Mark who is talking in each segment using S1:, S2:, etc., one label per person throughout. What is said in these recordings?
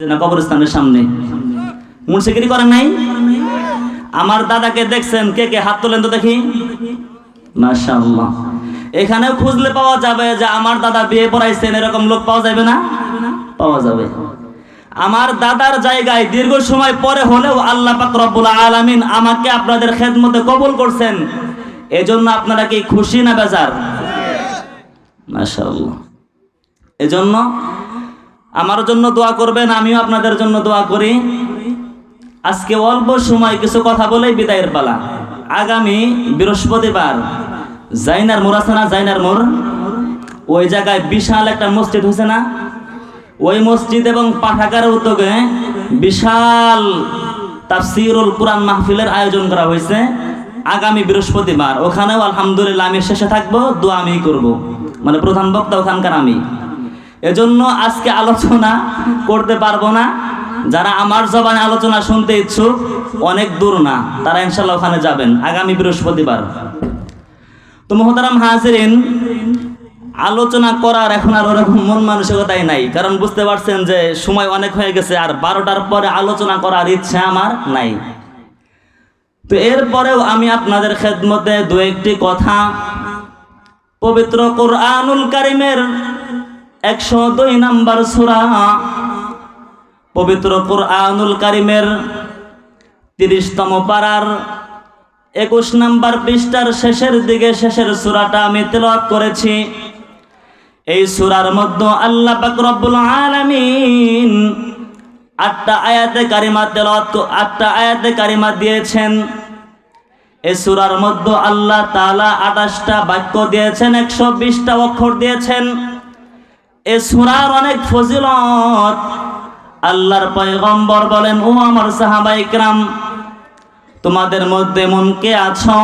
S1: না কবরস্থানের সামনে মুন্সিগিরি করেন নাই। আমার দাদাকে দেখছেন, কে কে হাত তোলেন তো দেখি। মাশাআল্লাহ। এখানেও খুঁজলে পাওয়া যাবে যে আমার দাদা বিয়ে পড়াইছেন, এরকম লোক পাওয়া যাবে না? পাওয়া যাবে। আমার দাদার জায়গায় দীর্ঘ সময় পরে হলেও আল্লাহ পাক রব্বুল আলামিন আমাকে আপনাদের খেদমতে কবুল করছেন। এজন্য আপনারা কি খুশি না বেজার? মাশাআল্লাহ। এজন্য আমার জন্য দোয়া করবেন, আমিও আপনাদের জন্য দোয়া করি। আজকে অল্প সময় কিছু কথা বলেই বিদায়ের পালা। আগামী বৃহস্পতিবার জাইনার মোড় আছে না, জাইনার মোড়, ওই জায়গায় বিশাল একটা মসজিদ হয়েছে না, ওই মসজিদ এবং পাঠাগারের উদ্যোগে বিশাল তাফসীরুল কুরআন মাহফিলের আয়োজন করা হয়েছে আগামী বৃহস্পতিবার। ওখানেও আলহামদুলিল্লাহ আমি শেষে থাকবো, দোয়া আমি করব, মানে প্রধান বক্তা ওখানকার আমি। এজন্য আজকে আলোচনা করতে পারবো না। যারা আমার জবানে আলোচনা শুনতে ইচ্ছুক, অনেক দূর না, তারা ইনশাআল্লাহ ওখানে যাবেন আগামী বৃহস্পতিবার। তো মুহতারাম হাজিরিন, আলোচনা করার এখন আর ওরকম মন মানসিকতাই নাই, কারণ বুঝতে পারছেন যে সময় অনেক হয়ে গেছে, আর 12টার পরে আলোচনা করার ইচ্ছা আমার নাই। তো এরপরেও আমি আপনাদের খেদমতে দু একটি কথা পবিত্র কুরআনুল কারীমের 102 নম্বর সূরা, পবিত্র কুরআনুল কারীমের 30তম পারার 21 নম্বর পৃষ্ঠার শেষের দিকে শেষের সূরাটা আমি তেলাওয়াত করেছি। এই সূরার মধ্যে আল্লাহ পাক রব্বুল আলামিন 8টা আয়াতে কারিমা তেলাওয়াত, 8টা আয়াতে কারিমা দিয়েছেন। এই সূরার মধ্যে আল্লাহ তাআলা 28টা বাক্য দিয়েছেন, 120টা অক্ষর দিয়েছেন। এই সূরার অনেক ফজিলত। আল্লাহর পয়গম্বর বলেন, ও আমার সাহাবায়ে কেরাম, তোমাদের মধ্যে এমন কে আছো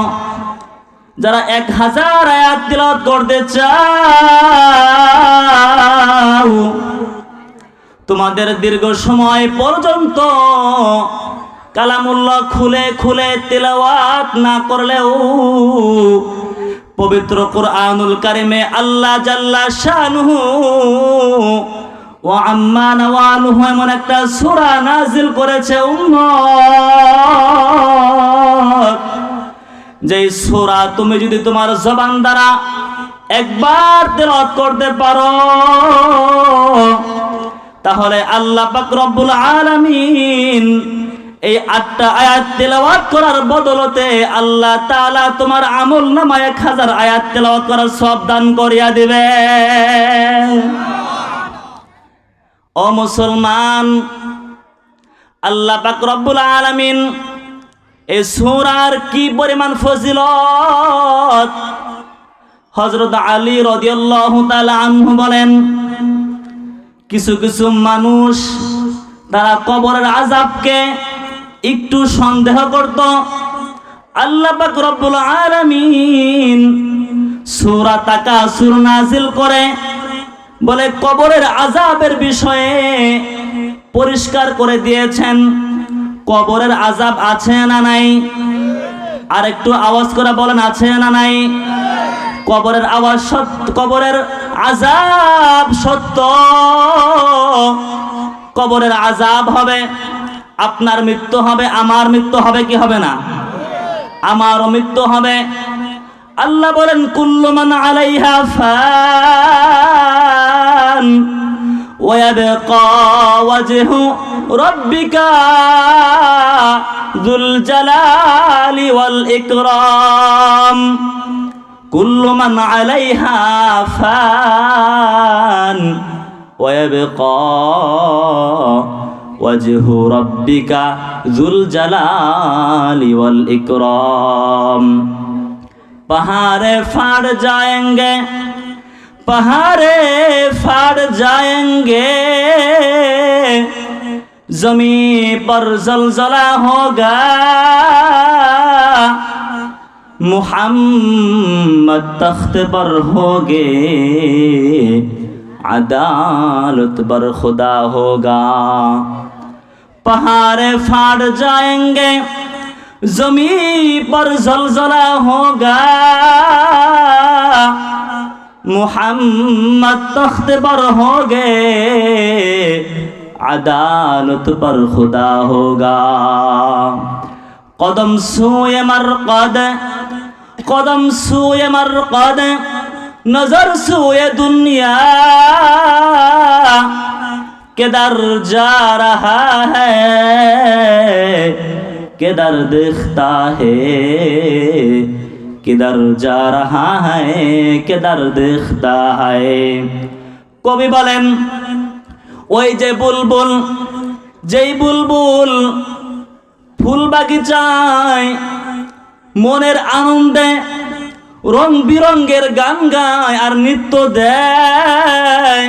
S1: যারা 1000 আয়াত তিলাওয়াত করতে চাও? তোমাদের দীর্ঘ সময় পর্যন্ত কালামুল্লাহ খুলে খুলে তিলাওয়াত না করলেও পবিত্র কুরআনুল কারীমে আল্লাহ জাল্লা শানুহু ওয়া আম্মা নাওয়ালুহু এমন একটা সূরা নাজিল করেছে উম্মত, যেই সূরা তুমি যদি তোমার জবান দ্বারা একবার তেলাওয়াত করতে পারো, তাহলে আল্লাহ পাক রব্বুল আলামিন এই 8টা আয়াত তেলাওয়াত করার বদলতে আল্লাহ তাআলা তোমার আমল নামায় 1000 আয়াত তেলাওয়াত করার সওয়াব দান করিয়া দিবে। ও মুসলমান, আল্লাহ পাক রব্বুল আলামিন এই সূরার কি পরিমাণ ফজিলত, হযরত আলী রাদিয়াল্লাহু তাআলা আনহু বলেন, কিছু কিছু মানুষ তারা কবরের আযাবকে একটু সন্দেহ করত। আল্লাহ পাক রব্বুল আলামিন সূরা তাকাসুর নাজিল করে বলে কবরের আযাবের বিষয়ে পরিষ্কার করে দিয়েছেন। কবরের আযাব আছে না নাই? আর একটু আওয়াজ করে বলেন, আছে না নাই? কবরের আওয়াজ সত্য, কবরের আযাব সত্য। কবরের আযাব হবে, আপনার মৃত্যু হবে, আমার মৃত্যু হবে, কি হবে না? আমারও মৃত্যু হবে। আল্লাহ বলেন, কুল্লু মান আলাইহা ফান ওয়া ইয়াবকা ওয়াজহু রাব্বিকা যুল জালালি ওয়াল ইকরাম। কুল্লু মান আলাইহা ফান ওয়া ইয়াবকা ওয়াজহু রাব্বিকা যুল জালালি ওয়াল ইকরাম। पहाड़े फाड़ जाएंगे, पहाड़े फाड़ जाएंगे, जमीन पर जलजला होगा, मुहम्मद तख्त पर होगे, अदालत पर खुदा होगा। पहाड़े फाड़ जाएंगे, जमीन पर जलजला होगा, मुहम्मद तख्त पर होगे, अदालत पर खुदा होगा। कदम सूए मरकद, कदम सूए मरकद, नजर सूए दुनिया, किधर जा रहा है, किधर देखता है, किधर जा रहा है, किधर देखता है। কবি বলেন ওই যে বুলবুল, যেই বুলবুল ফুল বাগিচায় মনের আনন্দে রং বিরঙ্গের গান গায় আর নৃত্য দেয়,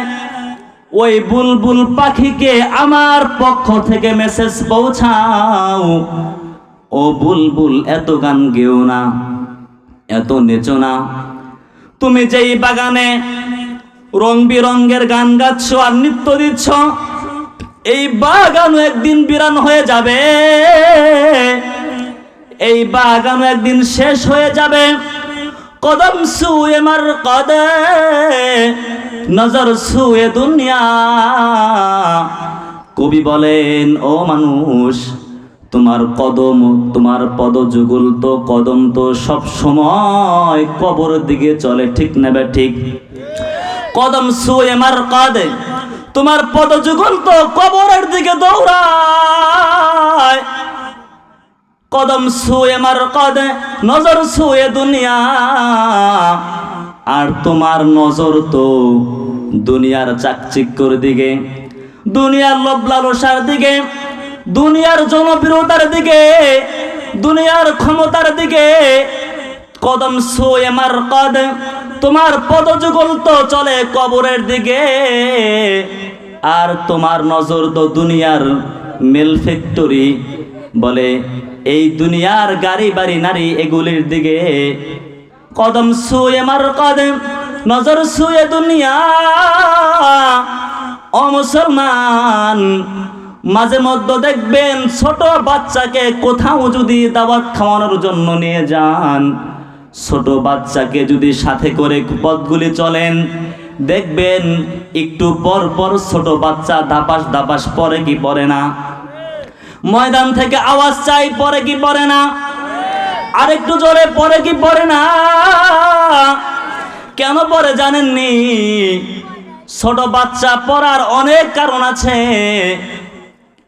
S1: ওই বুলবুল পাখিকে আমার পক্ষ থেকে মেসেজ পৌঁছাও, ও বুলবুল এত গান গেও না, এত নেচো না। তুমি যেই বাগানে রং বিরঙ্গের গান গাচ্ছ আর নৃত্য দিচ্ছ, এই বাগানও একদিন বিরান হয়ে যাবে, এই বাগানও একদিন শেষ হয়ে যাবে। কদম সুয়ে মারকদ, নজর সুয়ে দুনিয়া। কবি বলেন ও মানুষ, তোমার কদম, তোমার পদযুগল তো কদম তো সব সময় কবরের দিকে চলে, ঠিক নেবে ঠিক। কদম সুয়ে মারকদ, তোমার পদযুগল তো কবরের দিকে দৌড়ায়। কদম সুয়ে মারকদ, নজর সুয়ে দুনিয়া। আর তোমার নজর তো দুনিয়ার চাকচিক্যর দিকে, দুনিয়ার লোভ লালসার দিকে, দুনিয়ার জনপ্রিয়তার দিকে, দুনিয়ার ক্ষমতার দিকে। কদম সুয়ে মারকদ, তোমার পদযুগল তো চলে কবরের দিকে, আর তোমার নজর তো দুনিয়ার মিল ফ্যাক্টরি, বলে এই দুনিয়ার গাড়ি বাড়ি নারী এগুলির দিকে। কদম সুয়ে মারকদ, নজর সুয়ে দুনিয়া। ও মুসলমান, মাঝে মধ্যে দেখবেন ছোট বাচ্চাকে কোথাও যদি দাওয়াত খাওয়ানোর জন্য নিয়ে যান, ছোট বাচ্চাকে যদি সাথে করে পথগুলি চলেন, দেখবেন একটু পর পর ছোট বাচ্চা দাপাস দাপাস পরে কি পরে না, ময়দান থেকে আওয়াজ চাই পরে কি পরে না, আরেকটু জোরে পরে কি পরে না। কেন পরে জানেননি? ছোট বাচ্চা পড়ার অনেক কারণ আছে,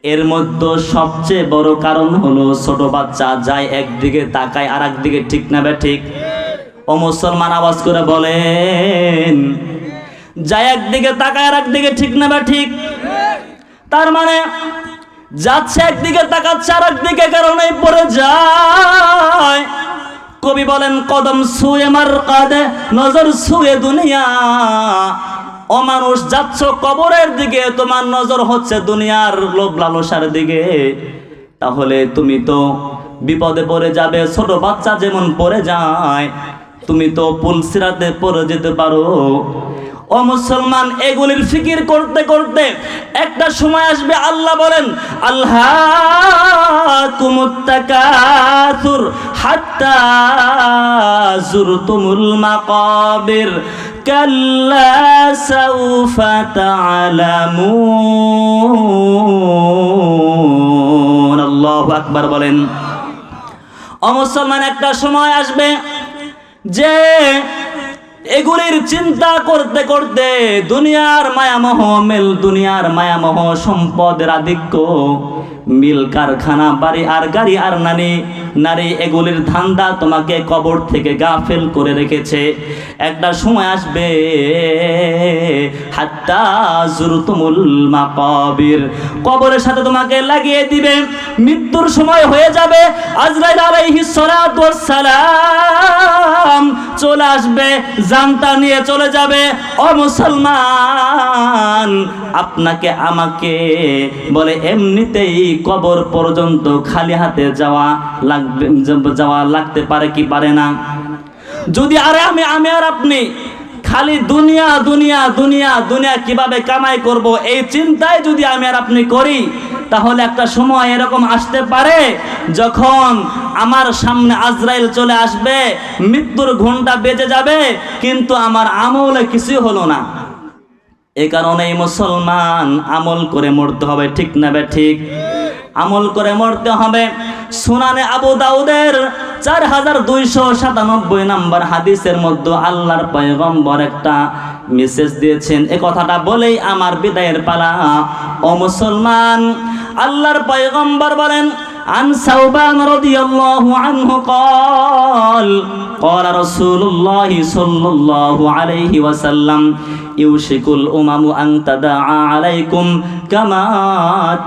S1: এর মধ্যে সবচেয়ে বড় কারণ হলো ছোট বাচ্চা যায় একদিকে তাকায় আর একদিকে, ঠিক না বে ঠিক? ও মুসলমান আওয়াজ করে বলেন, যায় একদিকে তাকায় আর একদিকে, ঠিক না বে ঠিক? তার মানে যাচ্ছে একদিকে তাকাচ্ছে আর একদিকে, কারণেই পড়ে যায়। কবি বলেন কদম সুয়ে মারকদ, নজর সুয়ে দুনিয়া। ও মানুষ, যাচ্ছ কবরের দিকে, তোমার নজর হচ্ছে দুনিয়ার লোভ লালসার দিকে, তাহলে তুমি তো বিপদে পড়ে যাবে। ছোট বাচ্চা যেমন পড়ে যায়, তুমি তো পুলসিরাতে পড়ে যেতে পারো। ও মুসলমান, এগুলির ফিকির করতে করতে একটা সময় আসবে, আল্লাহ বলেন আল্হাকুমুত তাকাসুর হাত্তা যুরতুমুল মাকাবির কাল্লা সাউফা তা'লামুন। আল্লাহু আকবার বলেন। ও মুসলমান, একটা সময় আসবে যে এগুলির চিন্তা করতে করতে দুনিয়ার মায়ামোহ মিল, দুনিয়ার মায়ামোহ, সম্পদের আধিক্য, মিল কারখানা, বাড়ি আর গাড়ি আর নারী এগুলির ধান্দা তোমাকে কবর থেকে গাফেল করে রেখেছে। একটা সময় আসবে হাত্তা যুরতুমুল মাকাবির, কবরের সাথে তোমাকে লাগিয়ে দিবে, মৃত্যুর সময় হয়ে যাবে। আজরাইল আলাইহিস সালাতু ওয়াস সালাম চলে আসবে, জানটা নিয়ে চলে যাবে। ও মুসলমান, আপনাকে আমাকে বলে এমনিতেই কবর পর্যন্ত খালি হাতে যাওয়া লাগতে পারে কি পারে না? যদি আমি আর আপনি খালি দুনিয়া দুনিয়া দুনিয়া দুনিয়া কিভাবে কামাই করব এই চিন্তায় যদি আমি আর আপনি করি, তাহলে একটা সময় এরকম আসতে পারে যখন আমার সামনে আজরাইল চলে আসবে, মৃত্যুর ঘন্টা বেজে যাবে, কিন্তু আমার আমলে কিছুই হলো না। এ কারণেই মুসলমান আমল করে মরতে হবে, ঠিক না বে ঠিক? আমল করে মরতে হবে। সুনানে আবু দাউদের 4297 নম্বর হাদিসের মধ্যে আল্লাহর পয়গম্বর একটা মেসেজ দিয়েছেন। এই কথাটা বলেই আমার বিদায়ের পালা। ও মুসলমান, আল্লাহর পয়গম্বর বলেন, عن ثوبان رضي الله عنه قال قال رسول الله صلى الله عليه وسلم يوشك الأمم أن تداعى عليكم كما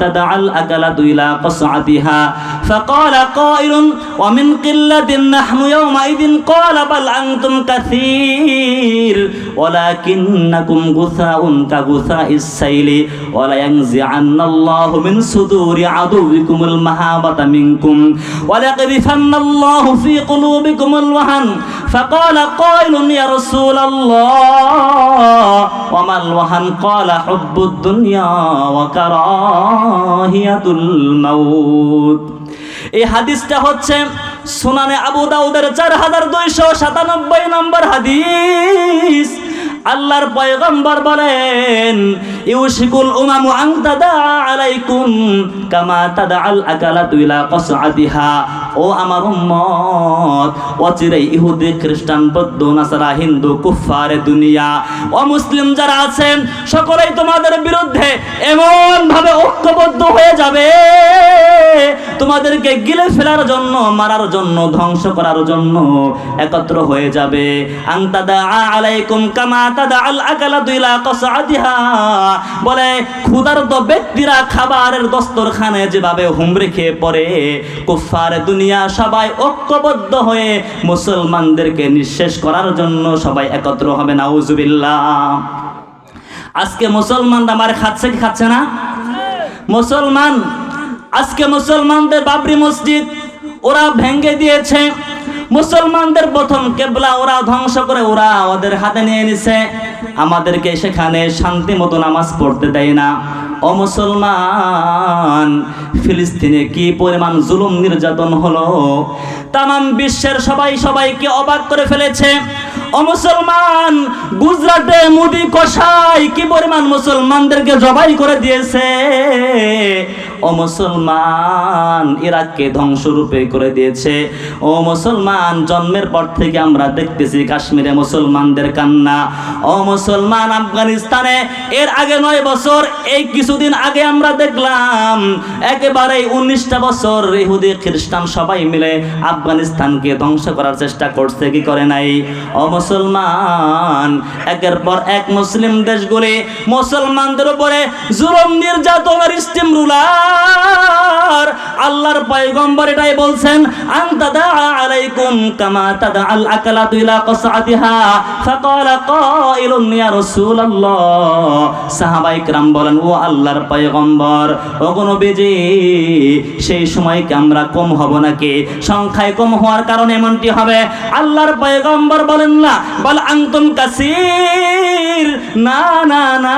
S1: تدعى الأكلة إلى قصعتها فقال قائل ومن قلة نحن يومئذ قال بل أنتم كثير ولكنكم غثاء كغثاء السيل ولينزعن الله من صدور عدوكم المهابة منكم وليقذفن الله في قلوبكم الوهن فقال قائل يا رسول الله وما الوهن قال حب الدنيا وكراهية الموت। এই হাদিসটা হচ্ছে সুনানে আবু দাউদের 4297 নম্বর হাদিস। আল্লাহর পয়গম্বর বলেন, ইউশিকুল উমামু আন তাদা আলাইকুম কামা তাদাআল আকালাতু ইলা কসআতিহা। ও আমার উম্মত, অচিরেই ইহুদি, খ্রিস্টান, বৌদ্ধ, নাসারা, হিন্দু, কুফফারে দুনিয়া ও মুসলিম যারা আছেন সকলেই তোমাদের বিরুদ্ধে এমন ভাবে ঐক্যবদ্ধ হয়ে যাবে, তোমাদেরকে গিলে ফেলার জন্য, মারার জন্য, ধ্বংস করার জন্য একত্র হয়ে যাবে। আন তাদা আলাইকুম কামা তাদাআল আকালাতু ইলা কসআতিহা, বলে ক্ষুধার্ত ব্যক্তিরা খাবারের দস্তরখানে যেভাবে হুমড়ি খেয়ে পড়ে, কুফফারে দুনিয়া সবাই ঐক্যবদ্ধ হয়ে মুসলমানদেরকে নিঃশেষ করার জন্য সবাই একত্র হবে। নাউজুবিল্লাহ। আজকে মুসলমানরা মার খাচ্ছে কি খাচ্ছে না? মুসলমান আজকে মুসলমানদের বাবরি মসজিদ ওরা ভেঙে দিয়েছে, মুসলমানদের প্রথম কেবলা ওরা ধ্বংস করে ওরা ওদের হাতে নিয়ে নিছে, আমাদেরকে সেখানে শান্তি মতো নামাজ পড়তে দেয় না। ও মুসলমান, ফিলিস্তিনে কি পরিমাণ জুলুম নির্যাতন হলো, তামাম বিশ্বের সবাই সবাইকে অবাক করে ফেলেছে। ও মুসলমান, গুজরাটে মুদি কসাই কি পরিমাণ মুসলমানদেরকে জবাই করে দিয়েছে। ও মুসলমান, ইরাককে ধ্বংসরূপে করে দিয়েছে। ও মুসলমান, জন্মের পর থেকে আমরা দেখতেছি কাশ্মীরে মুসলমানদের কান্না। ও মুসলমান, আফগানিস্তানে এর আগে 9 বছর, এই কিছুদিন আগে আমরা দেখলাম একেবারে 19টা বছর ইহুদি খ্রিস্টান সবাই মিলে আফগানিস্তানকে ধ্বংস করার চেষ্টা করছে, কি করে নাই? ও মুসলমান, একের পর এক মুসলিম দেশগুলি মুসলমানদের উপরে জুলুম নির্যাতনের স্টিম রুলার। আল্লাহর পয়গম্বর এটাই বলছেন, আনতাদা আলাইকুম কামা তাদাআল আকালাতু ইলা কসআতিহা ফাকালা কাইলুন ইয়া রাসূলুল্লাহ। সাহাবায়ে কেরাম বলেন, ও আল্লাহর পয়গম্বর, ও নবীজি, সেই সময় কি আমরা কম হব নাকি? সংখ্যায় কম হওয়ার কারণে এমনটি হবে? আল্লাহর পয়গম্বর বলেন, না, বল আনতুম কাসীর, না না না,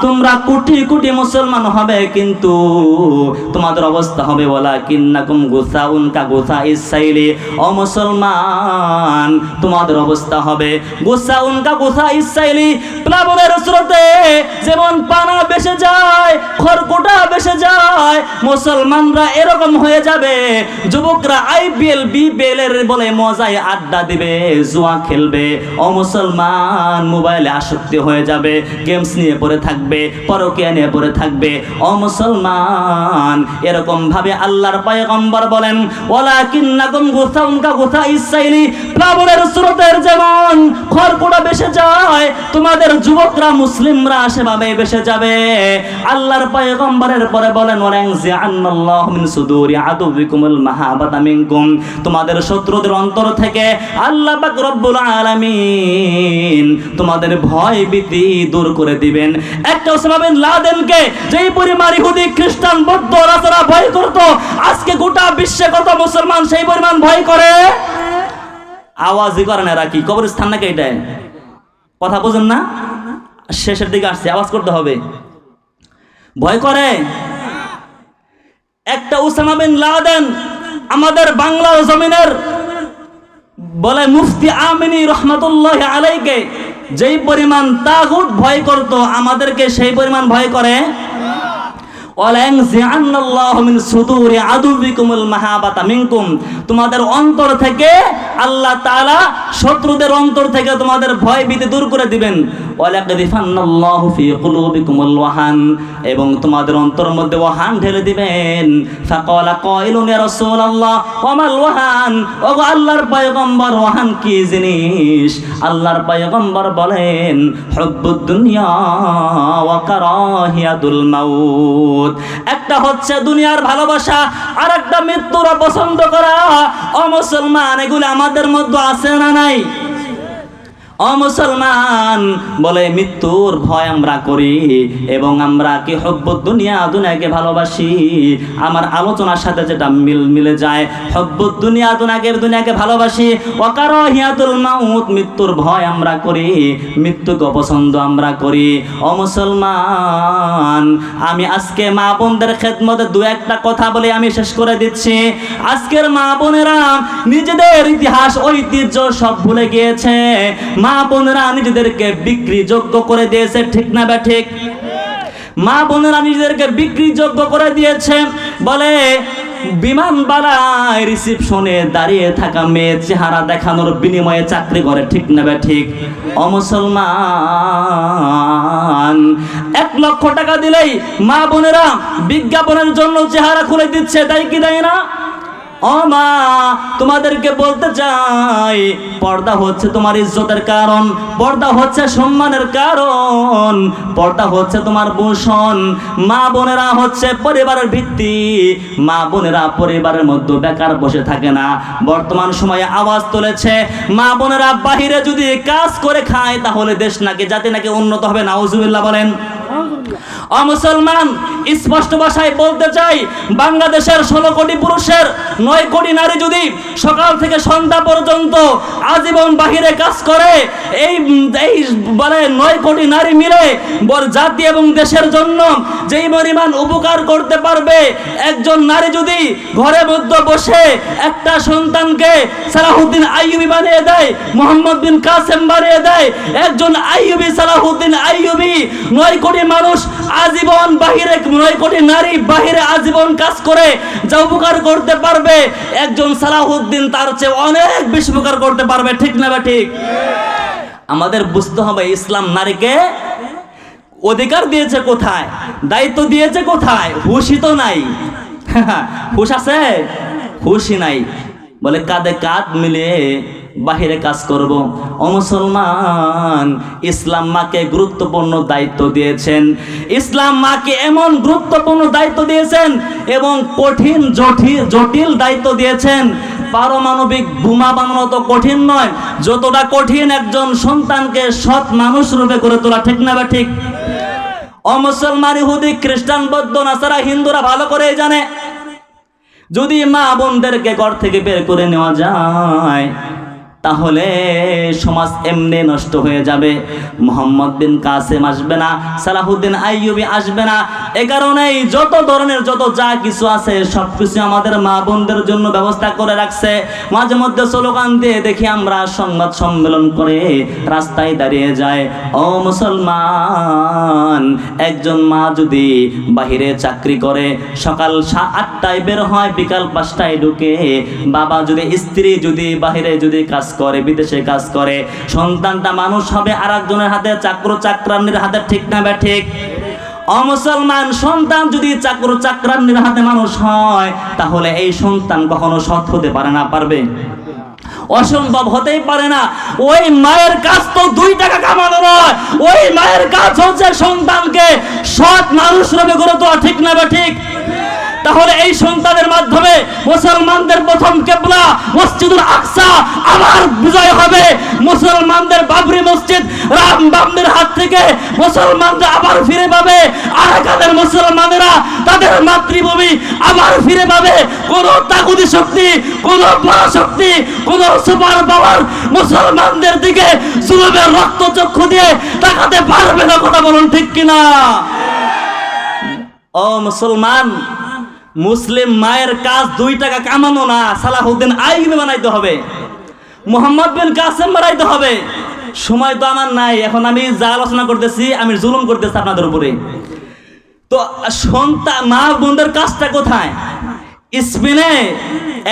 S1: তোমরা কোটি কোটি মুসলমান হবে, কিন্তু তোমাদের অবস্থা হবে ওয়ালাকিন্নাকুম গুসাউন কা গুসাইস সাইলি। ও মুসলমান, তোমাদের অবস্থা হবে গুসাউন কা গুসাইস সাইলি, প্লাবনের স্রোতে যেমন পানা ভেসে যায়, খড়কুটা ভেসে যায়, মুসলমানরা এরকম হয়ে যাবে। যুবকরা আইপিএল বিপিএল এর বলে মজায় আড্ডা দিবে, জুয়া খেলবে। ও মুসলমান, মোবাইলে আসক্তি হয়ে যাবে, গেমস নিয়ে পড়ে থাকবে, পরকীয়া নিয়ে পড়ে থাকবে। ও মুসলমান, এরকম ভাবে আল্লাহর পয়গম্বর বলেন, ওয়ালাকিন্নাকুম গুসাউন কা গুসাইস সাইলি, প্লাবনের স্রোতের যেমন খড়কুটা ভেসে যায়, তোমাদের যুবকরা মুসলিমরা সেভাবে ভেসে যাবে। আল্লাহর পয়গম্বরের পরে বলেন, ওয়ালাইনজিআন্নাল্লাহু মিন সুদুরি আদুবিকুমুল মাহাবাতা মিনকুম, তোমাদের শত্রুদের অন্তর থেকে আল্লাহ পাক রব্বুল আলামিন তোমাদের ভয় ভীতি দূর করে দিবেন। একটা ওসামা বিন লাদেনকে যেই পরিমাণ ইহুদি খ্রিস্টান বৌদ্ধ রাজারা ভয় করত, আজকে গোটা বিশ্বে কত মুসলমান সেই পরিমাণ ভয় করে? আওয়াজই করে না। রাখি কবরস্থান নাকি এটা? কথা বুঝেন না? শেষের দিকে আসছে, আওয়াজ করতে হবে। ভয় করে? একটা ওসামা বিন লাদেন আমাদের বাংলার জমিনের বলে মুফতি আমিনী রহমাতুল্লাহি আলাইকে যেই পরিমাণ তাগুত ভয় করত আমাদেরকে সেই পরিমাণ ভয় করে। তোমাদের অন্তর থেকে আল্লাহ তাআলা শত্রুদের অন্তর থেকে তোমাদের ভয় ভীতি দূর করে দিবেন। এবং তোমাদের অন্তর মধ্যে ওয়াহান ঢেলে দিবেন। ফাকালা কাইলুন ইয়া রাসূলুল্লাহ ওয়া মাল ওয়াহান, ওগো আল্লাহর পয়গম্বর ওয়াহান কি জিনিস? আল্লাহর পয়গম্বর বলেন হুব্বুদ দুনিয়া ওয়া কারাহিয়াতুল মাউত। একটা হচ্ছে দুনিয়ার ভালোবাসা, আর একটা মৃত্যুর পছন্দ করা। ও মুসলমান, এগুলো আমাদের মধ্যে আছে না নাই? ও মুসলমান, বলে মৃত্যুর ভয় আমরা করি এবং আমরা কি হুব্বুদ দুনিয়া, দুনিয়াকে ভালোবাসি। আমার আলোচনার সাথে যেটা মিলে যায়, হুব্বুদ দুনিয়া, দুনিয়াকে ভালোবাসি। ওয়া কারাহিয়াতুল মাউত, মৃত্যুর ভয় আমরা করি, মৃত্যুকে অপছন্দ আমরা করি। ও মুসলমান, আমি আজকে মা বোনদের খেদমতে দু একটা কথা বলে আমি শেষ করে দিচ্ছি। আজকের মা বোনেরা নিজেদের ইতিহাস ঐতিহ্য সব ভুলে গিয়েছে। মা বোনেরা নিজেদেরকে বিক্রি যোগ্য করে দিয়েছে, ঠিক না বা ঠিক? মা বোনেরা নিজেদেরকে বিক্রি যোগ্য করে দিয়েছে। বলে বিমানবালায় রিসিপশনে দাঁড়িয়ে থাকা মেয়ে চেহারা দেখানোর বিনিময়ে চাকরি করে, ঠিক না বা ঠিক? ও মুসলমান, 1 লক্ষ টাকা দিলেই মা বোনেরা বিজ্ঞাপনের জন্য চেহারা খুলে দিচ্ছে, তাই কি তাই না? ও মা, তোমাদেরকে বলতে চাই, পর্দা হচ্ছে তোমার ইজ্জতের কারণ, পর্দা হচ্ছে সম্মানের কারণ, পর্দা হচ্ছে তোমার ভূষণ। মা বোনেরা হচ্ছে পরিবারের ভিত্তি। মা বোনেরা পরিবারের মধ্যে বেকার বসে থাকে না। বর্তমান সময়ে আওয়াজ তুলেছে, মা বোনেরা বাহিরে যদি কাজ করে খায় তাহলে দেশ নাকি, জাতি নাকি উন্নত হবে। নাউজুবিল্লাহ বলেন। ও মুসলমান, স্পষ্ট ভাষায় বলতে চাই, বাংলাদেশের 16 কোটি পুরুষের 9 কোটি নারী যদি সকাল থেকে সন্ধ্যা পর্যন্ত আজীবন বাহিরে কাজ করে, এই বলে 9 কোটি নারী মিলে জাতি এবং দেশের জন্য যেই পরিমাণ উপকার করতে পারবে, একজন নারী যদি ঘরের মধ্যে বসে একটা সন্তানকে সালাহুদ্দিন আইয়ুবী বানিয়ে দেয়, মোহাম্মদ বিন কাসেম বানিয়ে দেয়, একজন আইয়ুবী, সালাহুদ্দিন আইয়ুবী, 9 কোটি মানুষ আজীবন বাহিরে, 9 কোটি নারী বাহিরে আজীবন কাজ করে যা উপকার করতে পারবে, একজন সালাহুদ্দিন তার চেয়ে অনেক বেশি উপকার করতে পারবে, ঠিক না বা ঠিক? আমাদের বুঝতে হবে ইসলাম নারীকে অধিকার দিয়েছে কোথায়, দায়িত্ব দিয়েছে কোথায়? হুশই তো নাই। হুশ আছে? হুশই নাই। বলে কাঁধে কাঁধ মিলিয়ে বাহিরে কাজ করব। ও মুসলমান, ইসলাম মাকে গুরুত্বপূর্ণ দায়িত্ব দিয়েছেন। ইসলাম মাকে এমন গুরুত্বপূর্ণ দায়িত্ব দিয়েছেন এবং কঠিন জটিল দায়িত্ব দিয়েছেন। পারমাণবিক বোমা বানানো তো কঠিন নয়, যতটা কঠিন একজন সন্তানকে সৎ মানুষ রূপে করে তোলা, ঠিক না বা ঠিক? ও মুসলমান, ইহুদি, খ্রিস্টান, বৌদ্ধ, নাসারা, হিন্দুরা ভালো করে জানে, যদি মা বোনদেরকে ঘর থেকে বের করে নেওয়া যায় তাহলে সমাজ এমনি নষ্ট হয়ে যাবে। মোহাম্মদ বিন কাসেম আসবে না, সালাহুদ্দিন আইয়ুবী আসবে না। এ কারণেই যত ধরনের যত যা কিছু আছে সবকিছু আমাদের মা বোনদের জন্য ব্যবস্থা করে রাখছে। মাঝে মধ্যে স্লোগান দিয়ে দেখি আমরা সংবাদ সম্মেলন করে রাস্তায় দাঁড়িয়ে যায়। ও মুসলমান, একজন মা যদি বাহিরে চাকরি করে, সকাল 8টায় বের হয়, বিকাল 5টায় ঢুকে, বাবা যদি, স্ত্রী যদি বাহিরে যদি কাজ করে, বিদেশে কাজ করে, সন্তানটা মানুষ হবে আরেকজনের হাতে, চাকরানির হাতে, ঠিক না বা ঠিক? ও মুসলমান, সন্তান যদি চাকরানির হাতে মানুষ হয় তাহলে এই সন্তান কখনো সৎ হতে পারে না, পারবে? অসম্ভব, হতেই পারে না। ওই মায়ের কাজ তো 2 টাকা কামানো নয়, ওই মায়ের কাজ হচ্ছে সন্তানকে সৎ মানুষ রূপে গড়ে তোলা, ঠিক না বা ঠিক? তাহলে এই সন্তানের মাধ্যমে মুসলমানদের প্রথম কিবলা মসজিদুল আকসা আবার বিজয় হবে। মুসলমানদের বাবরি মসজিদ রাম বামদের হাত থেকে মুসলমানরা আবার ফিরে পাবে। আরাকানের মুসলমানেরা তাদের মাতৃভূমি আবার ফিরে পাবে। কোন তাগুতি শক্তি, কোন পরাশক্তি, কোন সুপার পাওয়ার মুসলমানদের দিকে জুলুমের রক্তচক্ষু দিয়ে তাকাতে পারবে না। কথা বলুন, ঠিক কিনা? ও মুসলমান, মুসলিম মায়ের কাজ 2 টাকা কামানো না, সালাহুদ্দিন আইয়ুবী বানাইতে হবে, মোহাম্মদ বিন কাসেম বানাইতে হবে, সময় তো আমার নাই, এখন আমি যা আলোচনা করতেছি আমি জুলুম করতেছি আপনাদের উপরে। তো সন্তান মা বোনদের কাজটা কোথায়? স্পেনে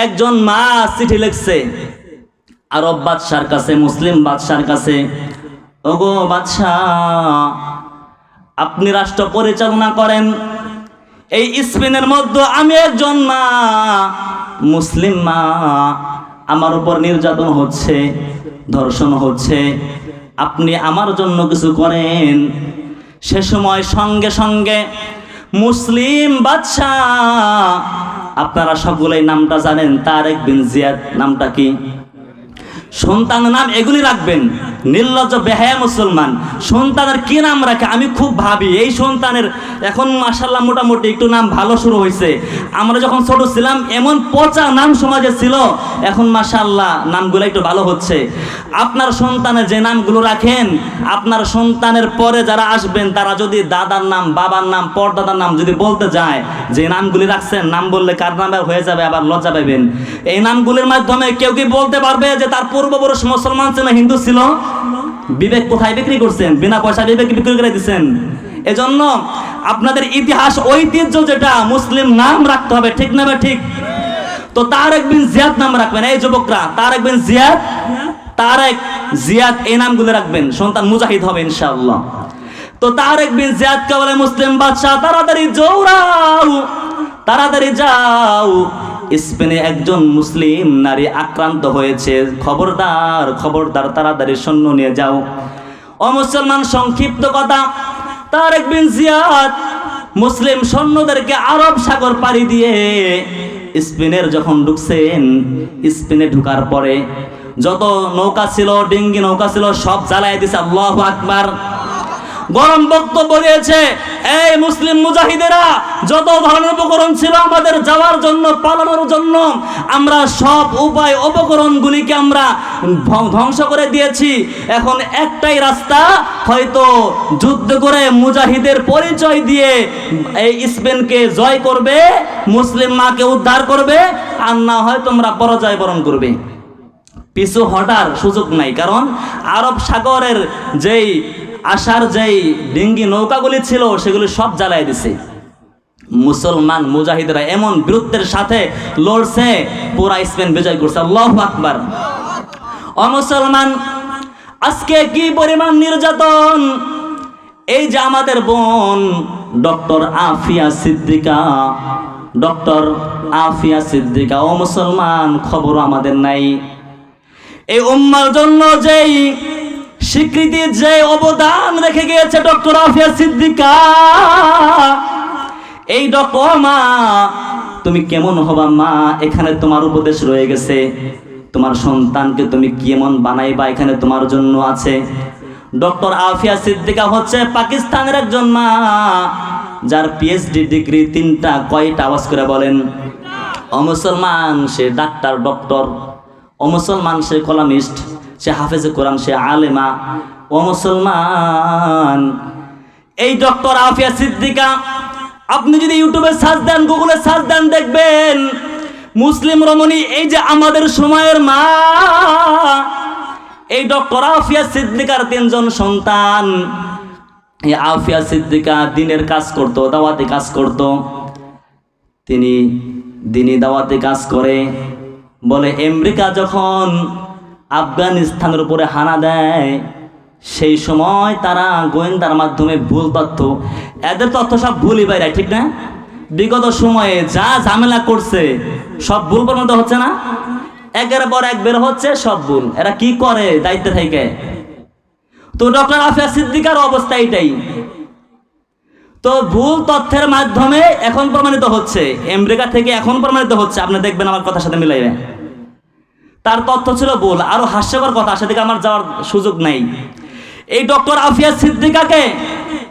S1: একজন মা চিঠি লিখছে আরব বাদশার কাছে, মুসলিম বাদশার কাছে, ওগো বাদশাহ, আপনি রাষ্ট্র পরিচালনা করেন, এই স্পেনের মধ্যে আমি একজন মা, মুসলিম মা, আমার উপর নির্যাতন হচ্ছে, ধর্ষণ হচ্ছে, আপনি আমার জন্য কিছু করেন। সে সময় সঙ্গে সঙ্গে মুসলিম বাদশাহ, আপনারা সকলেই নামটা জানেন, তারেক বিন জিয়াদ, নামটা কি? সন্তানের নাম এগুলি রাখবেন, নির্লজ্জ বেহায়া মুসলমান। সন্তানের কি নাম রাখে আমি খুব ভাবি। এই সন্তানের এখন মাশাআল্লাহ মোটামুটি একটু নাম ভালো শুরু হয়েছে। আমরা যখন ছোট ছিলাম এমন পচা নাম সমাজে ছিল, এখন মাশাআল্লাহ নামগুলো একটু ভালো হচ্ছে। আপনার সন্তানের যে নামগুলো রাখেন, আপনার সন্তানের পরে যারা আসবেন তারা যদি দাদার নাম, বাবার নাম, পরদাদার নাম যদি বলতে যায়, যে নামগুলি রাখছেন, নাম বললে কার নাম হয়ে যাবে, আবার লজ্জা পাবেন। এই নামগুলির মাধ্যমে কেউ কি বলতে পারবে যে তার পূর্বপুরুষ মুসলমান ছিল, হিন্দু ছিল? বিবেক কোথায় বিক্রি করছেন? বিনা পয়সা বিবেক বিক্রি করে দিচ্ছেন। এজন্য আপনাদের ইতিহাস ঐতিহ্য যেটা, মুসলিম নাম রাখতে হবে, ঠিক না? ঠিক। তো তারেক বিন জিয়াদ নাম রাখবেন। এই যুবকরা, তারেক বিন জিয়াদ, তারেক জিয়াদ এই নামগুলো রাখবেন, সন্তান মুজাহিদ হবে ইনশাআল্লাহ। তো তারেক বিন জিয়াদকে বলে মুসলিম বাদশাহ, তাড়াতাড়ি জৌরাও, তাড়াতাড়ি যাও, স্পেনে একজন মুসলিম নারী আক্রান্ত হয়েছে, খবরদার খবরদার, তাড়াতাড়ি সৈন্য নিয়ে যাও। ও মুসলমান, সংক্ষিপ্ত কথা, তারেক বিন জিয়াদ মুসলিম সৈন্যদেরকে আরব সাগর পাড়ি দিয়ে স্পেনের যখন ঢুকছেন, স্পেনে ঢুকার পরে যত নৌকা ছিল, ডিঙ্গি নৌকা ছিল, সব জ্বালায় দিছে। আল্লাহু আকবার। গরম বক্তব্য দিয়েছে, এই মুসলিম মুজাহিদেরা, যত ধরনের উপকরণ ছিল আমাদের যাওয়ার জন্য, পালানোর জন্য, আমরা সব উপায় উপকরণগুলিকে আমরা ধ্বংস করে দিয়েছি। এখন একটাই রাস্তা, হয়তো যুদ্ধ করে মুজাহিদের পরিচয় দিয়ে এই স্পেনকে জয় করবে, মুসলিম মাকে উদ্ধার করবে, আর না হয় তোমরা পরাজয় বরণ করবে। পিছু হটার সুযোগ নাই, কারণ আরব সাগরের যেই আসার যেই ডিঙ্গি নৌকাগুলি ছিল সেগুলি সব জ্বালাই দিছে। মুসলমান মুজাহিদরা এমন বীরত্বের সাথে লড়ছে, পুরা স্পেন বিজয় করছে। আল্লাহু আকবার। ও মুসলমান, আজকে কি পরিমাণ নির্যাতন! এই যে আমাদের বোন ডক্টর আফিয়া সিদ্দিকা, ডক্টর আফিয়া সিদ্দিকা, ও মুসলমান, খবর আমাদের নাই। এই উম্মার জন্য যেই স্বীকৃতি, যে অবদান রেখে গিয়েছে ডক্টর আফিয়া সিদ্দিকা, এই ডক্টর মা, তুমি কেমন হবা মা? এখানে তোমার উপদেশ রয়ে গেছে, তোমার সন্তানকে তুমি কেমন বানাইবা, এখানে তোমার জন্য আছে। ডক্টর আফিয়া সিদ্দিকা হচ্ছে পাকিস্তানের একজন মা, যার পিএইচডি ডিগ্রি 3টা। কয়টা? আওয়াজ করে বলেন। ও মুসলমান, সে ডাক্তার, ডক্টর। ও মুসলমান, সে কলামিস্ট, সে হাফেজে কোরআন, সে আলেমা। ও মুসলমান, এই ডক্টর আফিয়া সিদ্দিকা, আপনি যদি ইউটিউবে সার্চ দেন, গুগলে সার্চ দেন, দেখবেন মুসলিম রমণী, এই যে আমাদের সময়ের মা, এই ডক্টর আফিয়া সিদ্দিকার 3জন সন্তান। এই আফিয়া সিদ্দিকা দিনের কাজ করত, দাওয়াতে কাজ করত। তিনি দিনই দাওয়াতে কাজ করে, বলে আমেরিকা যখন আফগানিস্তানের উপরে হানা দেয়, সেই সময় তারা গোয়েন্দার মাধ্যমে ভুল তথ্য, এদের তথ্য সব ভুলই বাইরে, ঠিক না? বিগত সময়ে যা ঝামেলা করছে সব ভুল পরিণত হচ্ছে না? একের পর এক বের হচ্ছে সব ভুল। এরা কি করে দায়িত্বে থেকে? তো ডক্টর আফিয়া সিদ্দিকার অবস্থা এটাই। তো ভুল তথ্যের মাধ্যমে এখন প্রমাণিত হচ্ছে, আমেরিকা থেকে এখন প্রমাণিত হচ্ছে। আপনি দেখবেন, আমার কথার সাথে মিলাইবে, তার তথ্য ছিল ভুল। আরো হাস্যকর কথা, সেদিকে আমার যাওয়ার সুযোগ নাই। এই ডক্টর আফিয়া সিদ্দিকাকে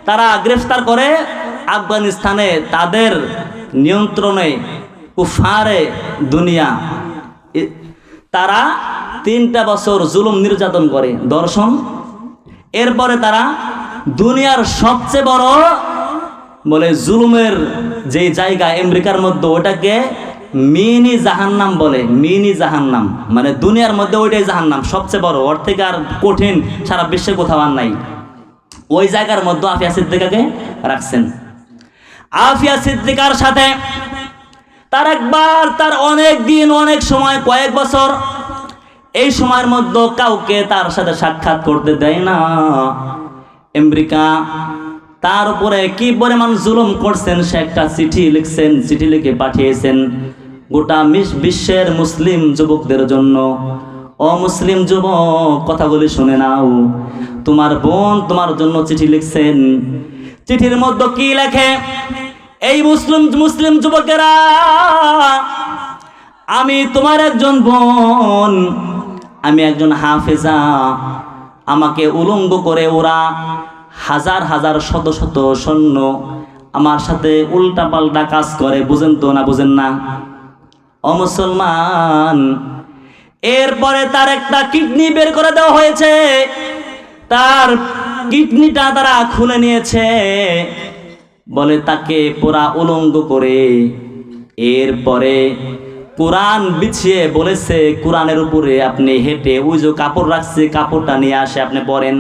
S1: তারা গ্রেফতার করে আফগানিস্তানে, তাদের নিয়ন্ত্রণে কুফারে দুনিয়া, তারা 3টা বছর জুলুম নির্যাতন করে, দর্শন। এরপরে তারা দুনিয়ার সবচেয়ে বড় বলে জুলুমের যে জায়গা আমেরিকার মধ্যে, ওটাকে মিনি জাহান্নাম বলে। মিনি জাহান্নাম মানে দুনিয়ার মধ্যে ওইটাই জাহান্নাম, সবচেয়ে বড়, ওর থেকে আর কঠিন সারা বিশ্বে কোথাও আর নাই। ওই জায়গার মধ্যে আফিয়া সিদ্দিকাকে রাখছেন। আফিয়া সিদ্দিকার সাথে তার একবার, তার অনেক দিন, অনেক সময়, কয়েক বছর, এই সময়ের মধ্যে কাউকে তার সাথে সাক্ষাৎ করতে দেয় না। আমেরিকা তার উপরে কি পরিমাণ জুলুম করছেন, সে একটা চিঠি লিখছেন, চিঠি লিখে পাঠিয়েছেন গোটা বিশ্বের মুসলিম যুবকদের জন্য। অমুসলিম যুবক কথাগুলি শুনে নাও, তোমার বোন তোমার জন্য চিঠি লিখছেন। চিঠির মধ্যে কি লেখে? এই মুসলিম যুবকেরা, আমি তোমার একজন বোন, আমি একজন হাফেজা, আমাকে উলঙ্গ করে ওরা হাজার হাজার শত শত সৈন্য আমার সাথে উল্টা পাল্টা কাজ করে, বুঝেন তো না বুঝেন না? ও মুসলমান, এরপরে তার একটা কিডনি বের করে দেওয়া হয়েছে, তার কিডনিটা তারা খুলে নিয়েছে, বলে তাকে পুরা উলঙ্গ করে এরপরে কোরআন বিছিয়ে বলেছে কোরআনের উপরে আপনি হেঁটে ওই যে কাপড় রাখছে কাপড়টা নিয়ে আসে আপনি পরেন।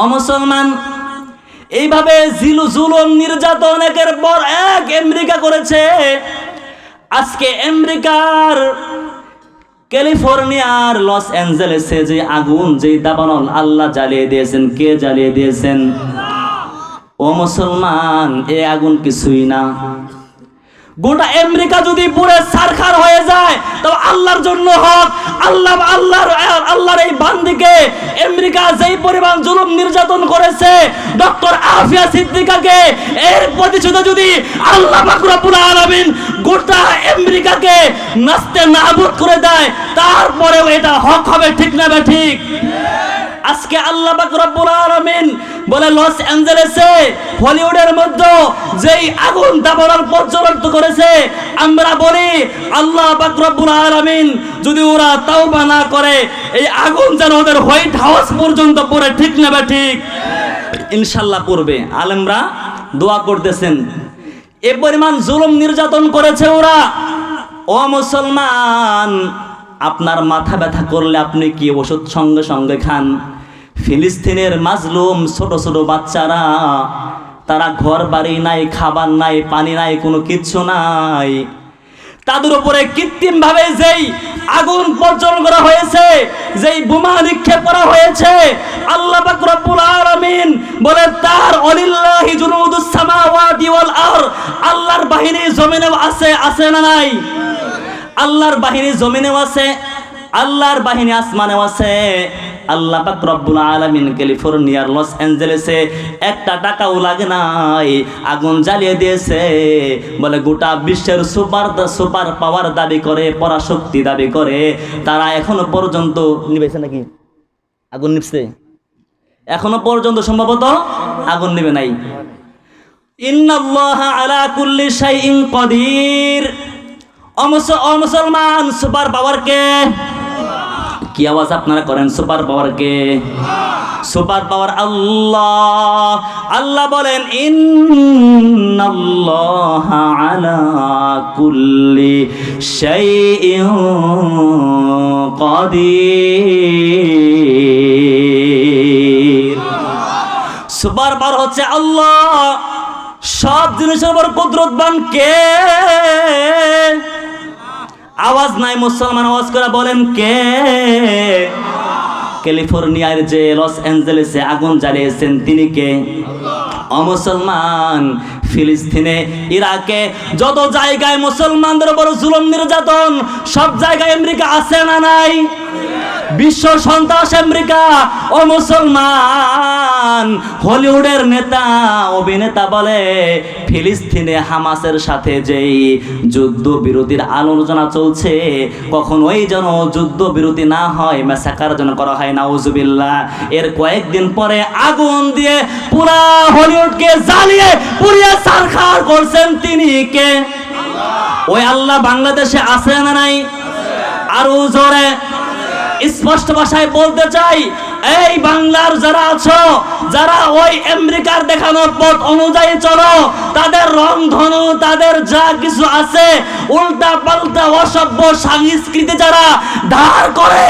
S1: অমুসলমান, এইভাবে জুলুম নির্যাতন একের পর এক আমেরিকা করেছে। আজকে আমেরিকার ক্যালিফোর্নিয়ার লস অ্যাঞ্জেলেসে যে আগুন, যে দাবানল আল্লাহ জ্বালিয়ে দিয়েছেন, কে জ্বালিয়ে দিয়েছেন? ও মুসলমান, এ আগুন কিছুই না। গোটা আমেরিকা যদি পুরো ছারখার হয়ে যায় তবে আল্লাহর জন্য হক, আল্লাহর এই বান্দিকে আমেরিকা যেই পরিমাণ জুলুম নির্যাতন করেছে ডক্টর আফিয়া সিদ্দিকাকে, এর প্রতিশোধে যদি আল্লাহ পাক রব্বুল আলামিন গোটা আমেরিকাকে নাস্তে নাবুদ করে দেয়, তারপরেও এটা হক হবে, ঠিক না বে ঠিক? আজকে আল্লাহ পাক রব্বুল আলামিন বলে লস অ্যাঞ্জেলেসে হলিউডের মধ্যে যেই আগুন দাবানল প্রজ্বলিত করেছে, আমরা বলি আল্লাহ পাক রব্বুল আলামিন যদি ওরা তাওবা না করে এই আগুন যেন ওদের হোয়াইট হাউস পর্যন্ত পড়ে, ঠিক না বা ঠিক? ইনশাআল্লাহ পড়বে। আলেমরা দোয়া করতেছেন। এ পরিমাণ জুলুম নির্যাতন করেছে ওরা। ও মুসলমান, আপনার মাথা ব্যথা করলে আপনি কি ওষুধ সঙ্গে সঙ্গে খান? ফিলিস্তিনের মাজলুম ছোট ছোট বাচ্চারা, তারা ঘর বাড়ি নাই, খাবার নাই, পানি নাই, কোনো কিচ্ছু নাই, তাদের উপরে কৃত্রিম ভাবে যেই আগুন প্রজ্বলন করা হয়েছে, যেই বোমা নিক্ষেপ করা হয়েছে, আল্লাহ পাক রব্বুল আলামিন বলে তার ওয়ালিল্লাহি জুনুদুস সামাওয়াতি ওয়াল আরদ, আল্লাহর বাহিনী জমিনেও আছে, আছে না নাই? আল্লাহর বাহিনী জমিনেও আছে, আল্লাহর বাহিনী আসমানেও আছে। আল্লাহ পাক রব্বুল আলামিন ক্যালিফোর্নিয়ার লস অ্যাঞ্জেলেসে একটা টাকাও লাগে নাই, আগুন জ্বালিয়ে দিয়েছে। বলে গোটা বিশ্বের সুপার পাওয়ার দাবি করে, পরাশক্তি দাবি করে, তারা এখনো পর্যন্ত নিবেছে নাকি? আগুন নিবছে? এখনো পর্যন্ত সম্ভবত আগুন নিবে নাই। ইন্নাল্লাহা আলা কুল্লি শাইইন কাদির। ও মুসলমান, সুপার পাওয়ার কে? কি আওয়াজ আপনারা করেন? সুপার পাওয়ার কে? সুপার পাওয়ার আল্লাহ। আল্লাহ বলেন ইন্নাল্লাহা আলা কুল্লি শাইইন কাদির। সুপার পাওয়ার হচ্ছে আল্লাহ। সব জিনিসের উপর কুদরতবান কে? আওয়াজ নাই মুসলমান, আওয়াজ করে বলেন কে? ক্যালিফোর্নিয়ার যে লস অ্যাঞ্জেলেসে আগুন জ্বালিয়েছেন তিনি কে? অমুসলমান, ফিলিস্তিনে, ইরাকে যত জায়গায় মুসলমানদের উপর জুলুম নির্যাতন, সব জায়গায় আমেরিকা আছে না নাই? বিশ্ব সন্ত্রাস আমেরিকা। ও মুসলমান, হলিউডের নেতা অভিনেতা বলে ফিলিস্তিনে হামাসের সাথে যেই যুদ্ধ বিরতির আলোচনা চলছে, কখনোই যেন যুদ্ধ বিরতি না হয়, ম্যাসাকার যেন করা হয়, নাউজুবিল্লাহ। এর কয়েকদিন পরে আগুন দিয়ে পুরা হলিউডকে জ্বালিয়ে পুড়িয়ে ছারখার করছেন তিনি কে? ওই আল্লাহ বাংলাদেশে আছে না নাই? আরো জোরে স্পষ্ট ভাষায় বলতে চাই, এই বাংলার যারা আছো, যারা ওই আমেরিকার দেখানো পথ অনুযায়ী চলো, তাদের রংধনু, তাদের যা কিছু আছে উল্টা পাল্টা অসভ্য সংস্কৃতি যারা ধার করে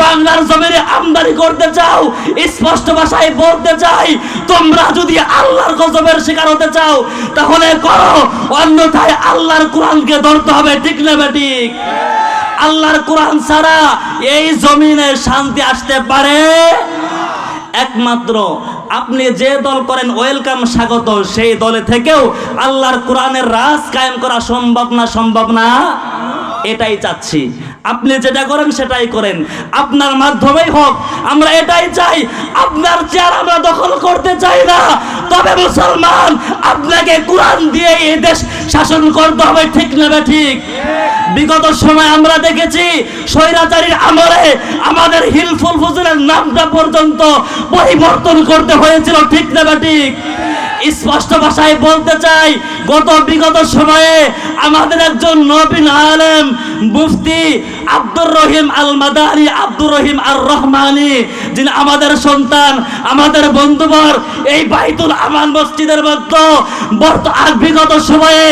S1: বাংলার জমিনে আমদানি করতে চাও, স্পষ্ট ভাষায় বলতে চাই, তোমরা যদি আল্লাহর গজবের শিকার হতে চাও তাহলে করো, অন্যথায় আল্লাহর কোরআনকে ধরতে হবে। ঠিক না বেঠিক? আল্লাহর কোরআন ছাড়া এই জমিনে শান্তি আসতে পারে একমাত্র আপনি যে দল করেন ওয়েলকাম, স্বাগত, সেই দলে থেকেও আল্লাহর কোরআনের রাজ কায়েম করা সম্ভব না? সম্ভব না? এটাই চাচ্ছি। আপনি যেটা করেন সেটাই করেন, আপনার মাধ্যমেই হোক, আমরা এটাই চাই। আপনার চেয়ার আমরা দখল করতে চাই না, তবে মুসলমান আপনাকে কোরআন দিয়ে এই দেশ শাসন করতে হবে। ঠিক না ঠিক? বিগত সময় আমরা দেখেছি স্বৈরাচারীর আমলে আমাদের হিলফুল ফুজুরের নামটা পর্যন্ত পরিবর্তন করতে হয়েছিল। ঠিক না ঠিক? স্পষ্ট ভাষায় বলতে চাই, বিগত সময়ে আমাদের একজন নবীন আলেম মুফতি আব্দুর রহিম আল মাদানী, আব্দুর রহিম আর রহমানী, যিনি আমাদের সন্তান, আমাদের বন্ধুবর, এই বাইতুল আমান মসজিদের মধ্যে বিগত সময়ে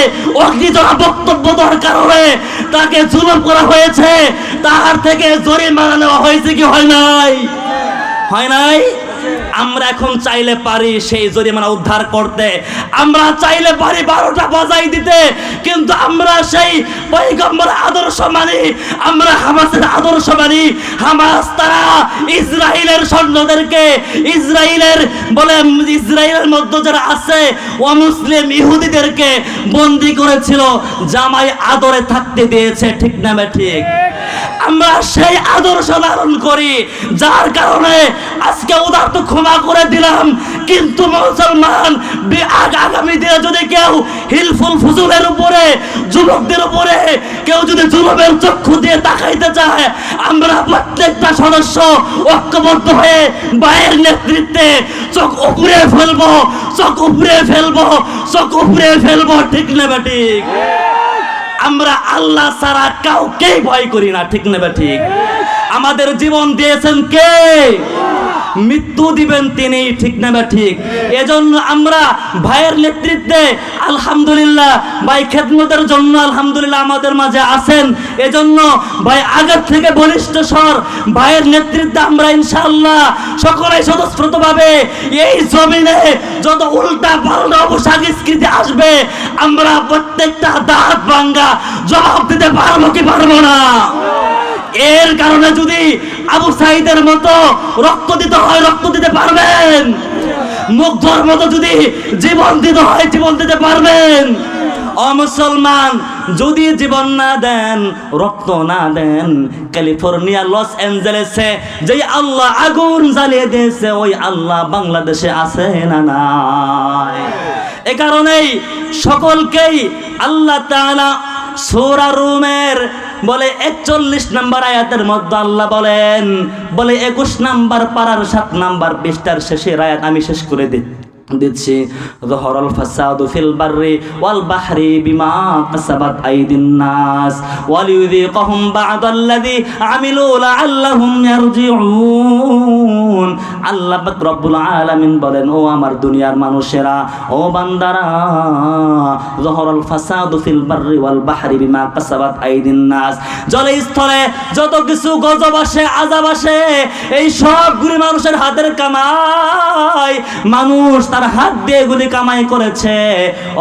S1: অগ্নিজরা বক্তব্য দেওয়ার কারণে তাকে জুলুম করা হয়েছে, তার থেকে জরিমানা নেওয়া হয়েছে কি হয় নাই? হয় নাই? আমরা এখন চাইলে পারি সেই জরিমানা উদ্ধার করতে, আমরা চাইলে পারি 12টা বাজাই দিতে, কিন্তু আমরা সেই পয়গম্বরের আদর্শ মানি, আমরা হামাসের আদর্শ মানি। হামাস তারা ইসরায়েলের সৈন্যদেরকে, ইসরায়েলের মধ্যে যারা আছে অমুসলিম ইহুদিদেরকে বন্দী করেছিল, জামাই আদরে থাকতে দিয়েছে। ঠিক না ঠিক? আমরা সেই আদর্শ ধারণ করি, যার কারণে আজকে ওদের তো ক্ষমা করে দিলাম, কিন্তু মুসলমান আগামী দিনে যদি কেউ হিলফুল ফুজুলের উপরে, যুবকদের উপরে কেউ যদি জুলুমের চক্ষু দিয়ে তাকাইতে চায়, আমরা প্রত্যেকটা সদস্য ঐক্যবদ্ধ হয়ে ভাইয়ের নেতৃত্বে চোখ উপরে ফেলবো, চোখ উপরে ফেলবো, চোখ উপরে ফেলবো। ঠিক না ঠিক? আমরা আল্লাহ ছাড়া কাউকেই ভয় করি না। ঠিক না ঠিক? আমাদের জীবন দিয়েছেন কে? মৃত্যু দিবেন তিনি। ঠিক না ঠিক? এজন্য আমরা ভাইয়ের নেতৃত্বে আলহামদুলিল্লাহ, ভাই খেদমতের জন্য আলহামদুলিল্লাহ আমাদের মাঝে আছেন, এজন্য ভাই আগের থেকে বলিষ্ঠ স্বর ভাইয়ের নেতৃত্বে আমরা ইনশাআল্লাহ সকলে স্বতঃস্ফূর্তভাবে এই জমিনে যত উল্টা পাল্টা অপসংস্কৃতি আসবে আমরা প্রত্যেকটা দাঁত ভাঙ্গা জবাব দিতে পারবো কি পারবো না? এর কারণে যদি আবু সাইদের মতো রক্ত দিতে হয় রক্ত দিতে পারবেন, মুগ্ধর মতো যদি জীবন দিতে হয় জীবন দিতে পারবেন। ও মুসলমান, যদি জীবন না দেন, রক্ত না দেন, ক্যালিফোর্নিয়া লস অ্যাঞ্জেলেসে যে আল্লাহ আগুন জ্বালিয়ে দিয়েছে ওই আল্লাহ বাংলাদেশে আছে না নাই? এ কারণেই সকলকেই আল্লাহ তাআলা সূরা রুমের বলে 41 নম্বর আয়াতের মধ্যে আল্লাহ বলেন, বলে 21 নম্বর পারার 7 নম্বর পৃষ্ঠার শেষের আয়াত আমি শেষ করে দিচ্ছি। যহরাল ফাসাদু ফিল বাররি ওয়াল বাহরি বিমা কাসাবাত আইদিন নাস ওয়ালিয়ুযীকাহুম বা'দাল্লাযী আমিলু লাআল্লাহুম ইয়ারজিউন। আল্লাহ পাক রব্বুল আলামিন বলেন, ও আমার দুনিয়ার মানুষেরা, ও বান্দারা, যহরাল ফাসাদু ফিল বাররি ওয়াল বাহরি বিমা কাসাবাত আইদিন নাস, জলে স্থলে যত কিছু গজব আসে, আযাব আসে, এই সবগুলি মানুষের হাতের কামাই, মানুষ তার হাত দিয়ে এগুলি কামাই করেছে।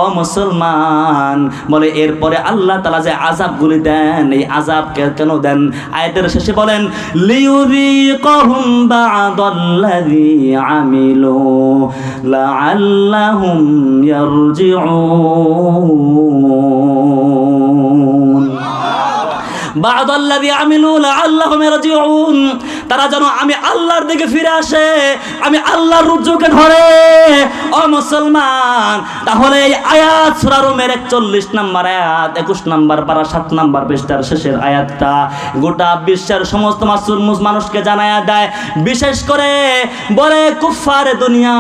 S1: ও মুসলমান, বলে এরপরে আল্লাহ তাআলা যে আযাবগুলি দেন, এই আযাব কেন দেন? আয়াতের শেষে বলেন, লিয়ুযীকাহুম বা'দাল্লাযী আমিলু লাআল্লাহুম ইয়ারজিউন। বা'দাল্লাযী আমিলু লাআল্লাহুম ইয়ারজিউন, তারা যেন আমি আল্লাহর দিকে ফিরে আসে, আমি আল্লাহর রুজুকে ধরে। ও ও মুসলমান, তাহলে এই আয়াত সূরা রুমের 41 নম্বর আয়াত 21 নম্বর পারা 7 নম্বর পৃষ্ঠার শেষের আয়াতটা গোটা বিশ্বের সমস্ত মানুষকে জানায়া দেয়। বিশেষ করে বলে কুফফারে দুনিয়া,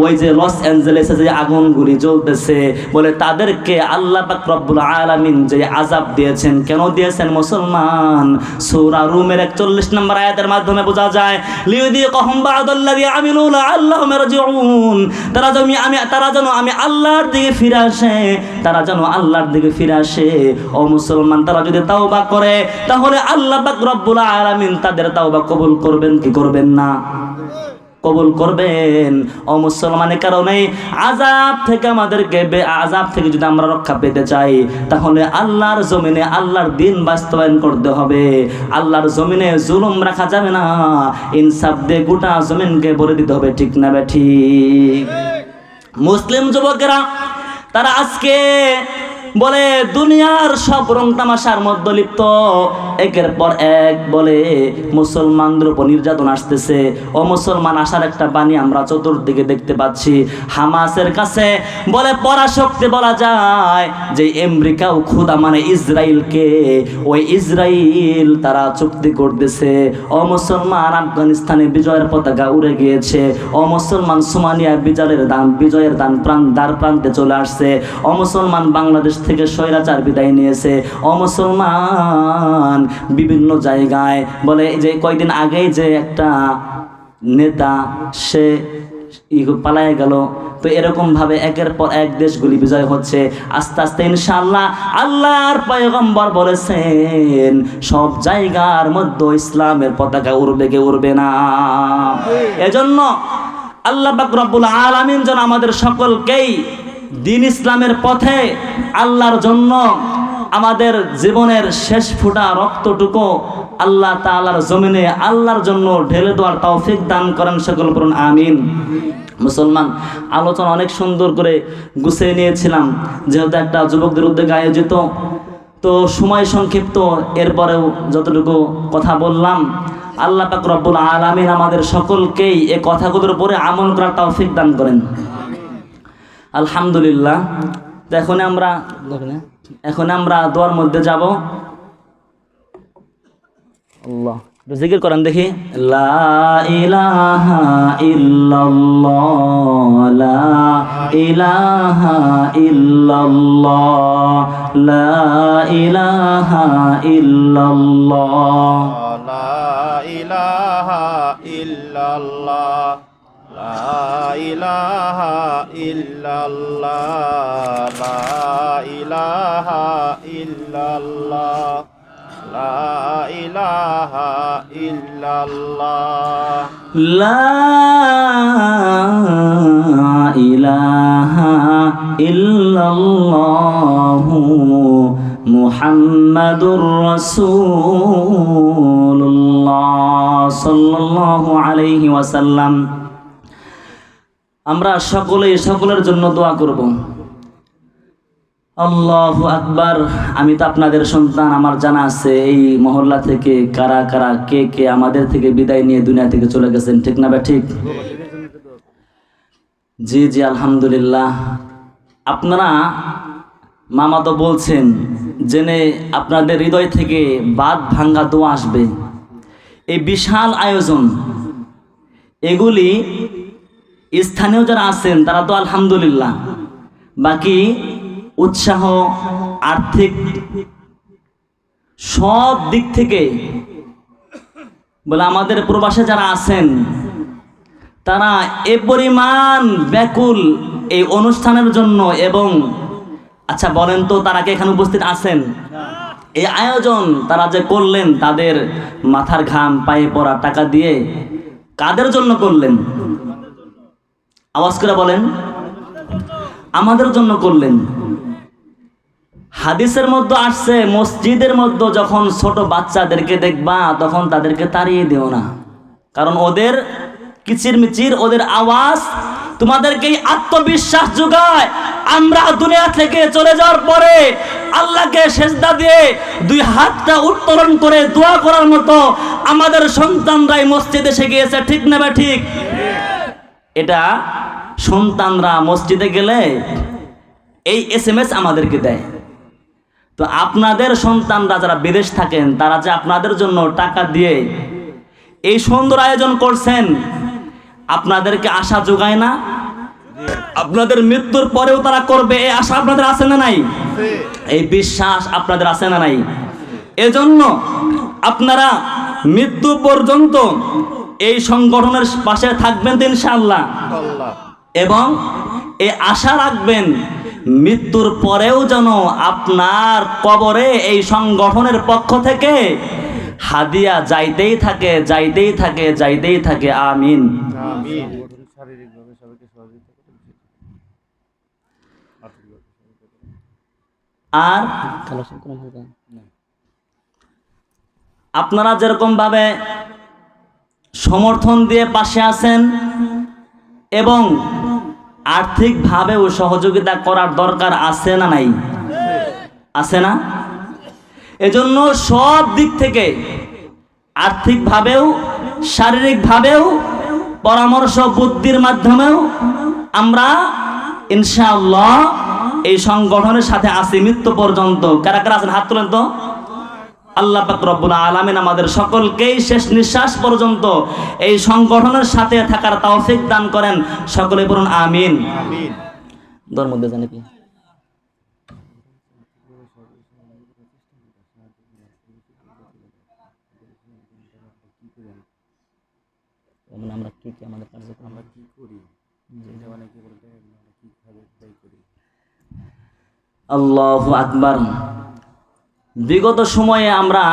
S1: ওই যে লস অ্যাঞ্জেলেসে যে আগুনগুলি জ্বলতেছে, বলে তাদেরকে আল্লাহ পাক রব্বুল আলামিন যে আযাব দিয়েছেন, কেন দিয়েছেন মুসলমান? সূরা রুমের 41 নম্বর আয়াতের মাধ্যমে বোঝা যায়, লিউযিকাহুম বা'দাল্লাযী আমিলু লাআল্লাহুম ইয়ারজিউন, তারা যেন আমি আল্লাহর দিকে ফিরে আসে, তারা যেন আল্লাহর দিকে ফিরে আসে। ও মুসলমান, তারা যদি তাওবা করে তাহলে আল্লাহ পাক রব্বুল আলামিন তাদের তাওবা কবুল করবেন কি করবেন না? কবুল করবেন। ও মুসলমানের কারণে আযাব থেকে আমাদেরকে আযাব থেকে যদি আমরা রক্ষা পেতে চাই, তাহলে আল্লাহর জমিনে আল্লাহর দ্বীন বাস্তবায়ন করতে হবে। আল্লাহর জমিনে জুলুম রাখা যাবে না, ইনসাফ দিয়ে গোটা জমিনকে ভরে দিতে হবে, ঠিক না ঠিক? মুসলিম যুবকেরা তারা আজকে বলে দুনিয়ার সব রং তামাশার মধ্যে লিপ্ত, একের পর এক বলে মুসলমানদের উপর নির্যাতন আসতেছে। ও মুসলমান, আসার একটা বাণী আমরা চতুর্দিকে দেখতে পাচ্ছি। হামাসের কাছে বলে পরাশক্তি বলা যায় যে আমেরিকাও খুদা মানে ইসরায়েলকে, ওই ইসরায়েল তারা চুক্তি করতেছে। ও মুসলমান, আফগানিস্তানে বিজয়ের পতাকা উড়ে গিয়েছে। ও মুসলমান, সোমালিয়া বিজয়ের দ্বার প্রান্তে চলে আসছে। ও মুসলমান, বাংলাদেশ থেকে স্বৈরাচার বিদায় নিয়েছে। ও মুসলমান, বিভিন্ন জায়গায় বলে যে কয়দিন আগেই যে একটা নেতা সে পালায় গেল। তো এরকম ভাবে একের পর এক দেশগুলি বিজয় হচ্ছে। আস্তে আস্তে ইনশাআল্লাহ আল্লাহর পয়গম্বর বলেছেন সব জায়গার মধ্যে ইসলামের পতাকা উড়বে কে উড়বে না। এজন্য আল্লাহ পাক রব্বুল আলামিন যেন আমাদের সকলকেই দ্বীন ইসলামের পথে আল্লাহর জন্য আমাদের জীবনের শেষ ফোঁটা রক্তটুকু আল্লাহ তাআলার জমিনে আল্লাহর জন্য ঢেলে দেওয়ার তৌফিক দান করেন, সকল বলুন আমিন। মুসলমান, আলোচনা অনেক সুন্দর করে গুছিয়ে নিয়েছিলাম, যেহেতু একটা যুবকদের উদ্যোগে আয়োজিত, তো সময় সংক্ষিপ্ত, এরপরেও যতটুকু কথা বললাম আল্লাহ পাক রব্বুল আলামিন আমাদের সকলকেই এই কথাগুলোর উপরে আমল করার তৌফিক দান করেন। আলহামদুলিল্লাহ। তো এখন আমরা দোয়ার মধ্যে যাব। আল্লাহ জিকির করেন দেখি। লা ইলাহা ইল্লাল্লাহ, লা ইলাহা ইল্লাল্লাহ, লা ইলাহা ইল্লাল্লাহ,
S2: লা ইলাহা ইল্লাল্লাহ, লা ইলাহা ইল্লাল্লাহ, লা ইলাহা ইল্লাল্লাহ, লা ইলাহা ইল্লাল্লাহ,
S1: লা ইলাহা ইল্লাল্লাহ মুহাম্মাদুর রাসূলুল্লাহ সাল্লাল্লাহু আলাইহি ওয়াসাল্লাম। আমরা সকলের জন্য দোয়া করব। আল্লাহু আকবার। আমি তো আপনাদের সন্তান, আমার জানা আছে এই মহল্লা থেকে কারা কারা কে কে আমাদের থেকে বিদায় নিয়ে দুনিয়া থেকে চলে গেছেন, ঠিক না ঠিক? জি জি আলহামদুলিল্লাহ। আপনারা মামা তো বলছেন, জেনে আপনাদের হৃদয় থেকে বাদ ভাঙ্গা দোয়া আসবে। এই বিশাল আয়োজন, এগুলি স্থানীয় যারা আছেন তারা তো আলহামদুলিল্লাহ, বাকি উৎসাহ আর্থিক সব দিক থেকে বলে আমাদের প্রবাসে যারা আছেন তারা এ পরিমাণ ব্যাকুল এই অনুষ্ঠানের জন্য। এবং আচ্ছা বলেন তো, তারা কি এখানে উপস্থিত আছেন? এই আয়োজন তারা যে করলেন, তাদের মাথার ঘাম পায়ে পড়া টাকা দিয়ে কাদের জন্য করলেন? আওয়াজ করে বলেন। আমাদের জন্য করলেন। হাদিসের মধ্যে আসছে, মসজিদের মধ্যে যখন ছোট বাচ্চাদেরকে দেখবা তখন তাদেরকে তাড়িয়ে দিও না, কারণ ওদের কিচিরমিচির, ওদের আওয়াজ তোমাদেরকে আত্মবিশ্বাস যোগায়। আমরা দুনিয়া থেকে চলে যাওয়ার পরে আল্লাহকে সেজদা দিয়ে দুই হাতটা উত্তোলন করে দোয়া করার মতো আমাদের সন্তানরাই মসজিদে এসে গিয়েছে, ঠিক না ঠিক? এটা সন্তানরা মসজিদে গেলে এই SMS আমাদেরকে দেয়। তো আপনাদের সন্তানরা যারা বিদেশ থাকেন তারা যে আপনাদের জন্য টাকা দিয়ে এই সুন্দর আয়োজন করছেন, আপনাদেরকে আশা যোগায় না? আপনাদের মৃত্যুর পরেও তারা করবে, এই আশা আপনাদের আছে না নাই? এই বিশ্বাস আপনাদের আছে না নাই? এজন্য আপনারা মৃত্যু পর্যন্ত এই সংগঠনের পাশে থাকবেন তো ইনশাআল্লাহ। এবং এই আশা রাখবেন মৃত্যুর পরেও যেন আপনার কবরে এই সংগঠনের পক্ষ থেকে হাদিয়া যাইতেই থাকে, যাইতেই থাকে, যাইতেই থাকে। আমিন।
S2: আমিন।
S1: আর আপনারা যেরকম ভাবে সমর্থন দিয়ে পাশে আছেন এবং আর্থিকভাবেও সহযোগিতা করার দরকার আছে না নাই? আছে না? এজন্য সব দিক থেকে আর্থিকভাবেও শারীরিকভাবেও পরামর্শ বুদ্ধির মাধ্যমেও আমরা ইনশাআল্লাহ এই সংগঠনের সাথে আছি মৃত্যু পর্যন্ত। কারা কারা আছেন হাত তুলেন তো। আল্লাহ পাক রব্বুল আলামিন আমাদের সকলকেই শেষ নিঃশ্বাস পর্যন্ত এই সংগঠনের সাথে থাকার তৌফিক দান করেন। সকলে বলুন আমিন।
S2: আমিন।
S1: ধর্ম দিয়ে জানি কি আমরা কি কি আমাদের কার্যক্রম আমরা কি করি, আল্লাহু আকবার। বিগত সময়ে আমরা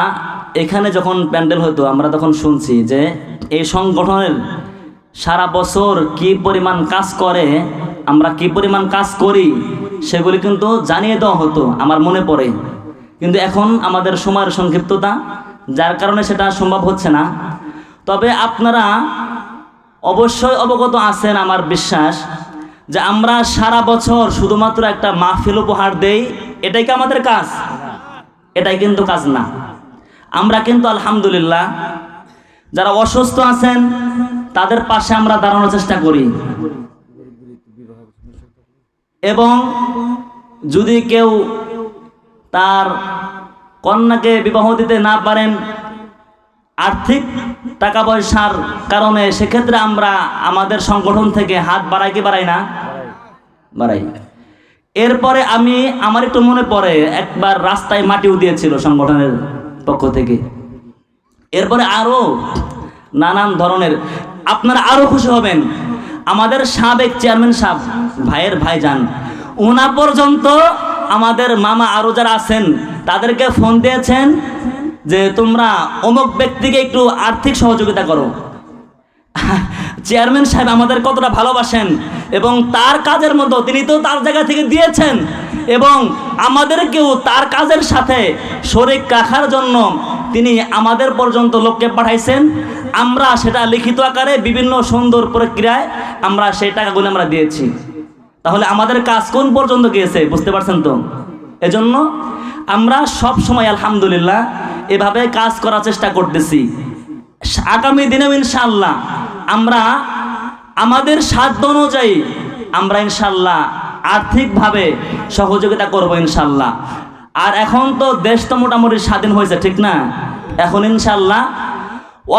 S1: এখানে যখন প্যান্ডেল হতো আমরা তখন শুনছি যে এই সংগঠনের সারা বছর কি পরিমাণ কাজ করে, আমরা কি পরিমাণ কাজ করি সেগুলি কিন্তু জানিয়ে দেওয়া হতো, আমার মনে পড়ে। কিন্তু এখন আমাদের সময়ের সংক্ষিপ্ততা যার কারণে সেটা সম্ভব হচ্ছে না। তবে আপনারা অবশ্যই অবগত আছেন, আমার বিশ্বাস, যে আমরা সারা বছর শুধুমাত্র একটা মাহফিল উপহার দেই, এটাই কি আমাদের কাজ? এটাই কিন্তু কাজ না। আমরা কিন্তু আলহামদুলিল্লাহ যারা অসুস্থ আছেন তাদের পাশে আমরা দাঁড়ানোর চেষ্টা করি, এবং যদি কেউ তার কন্যাকে বিবাহ দিতে না পারেন আর্থিক টাকা পয়সার কারণে, সেক্ষেত্রে আমরা আমাদের সংগঠন থেকে হাত বাড়াই কি বাড়াই না? বাড়াই। এরপরে আমার একটু মনে পড়ে একবার রাস্তায় মাটিও দিয়েছিল সংগঠনের পক্ষ থেকে। এরপরে আরো নানান ধরনের, আপনারা আরো খুশি হবেন, আমাদের সাবেক চেয়ারম্যান সাহেব, ভাইয়ের ভাইজান, ওনা পর্যন্ত আমাদের মামা আরো যারা আছেন তাদেরকে ফোন দিয়েছেন যে তোমরা অমুক ব্যক্তিকে একটু আর্থিক সহযোগিতা করো। চেয়ারম্যান সাহেব আমাদের কতটা ভালোবাসেন এবং তার কাজের মতো তিনি তো তার জায়গা থেকে দিয়েছেন, এবং আমাদেরকেও তার কাজের সাথে শরীক রাখার জন্য তিনি আমাদের পর্যন্ত লোককে পাঠাইছেন। আমরা সেটা লিখিত আকারে বিভিন্ন সুন্দর প্রক্রিয়ায় আমরা সেই টাকাগুলো আমরা দিয়েছি। তাহলে আমাদের কাজ কোন পর্যন্ত গিয়েছে বুঝতে পারছেন তো? এজন্য আমরা সব সময় আলহামদুলিল্লাহ এভাবে কাজ করার চেষ্টা করতেছি। আগামী দিনেও ইনশাআল্লাহ আমরা আমাদের সাধ্য অনুযায়ী আমরা ইনশাআল্লাহ আর্থিকভাবে সহযোগিতা করব ইনশাআল্লাহ। আর এখন তো দেশ তো মোটামুটি স্বাধীন হয়েছে, ঠিক না? এখন ইনশাআল্লাহ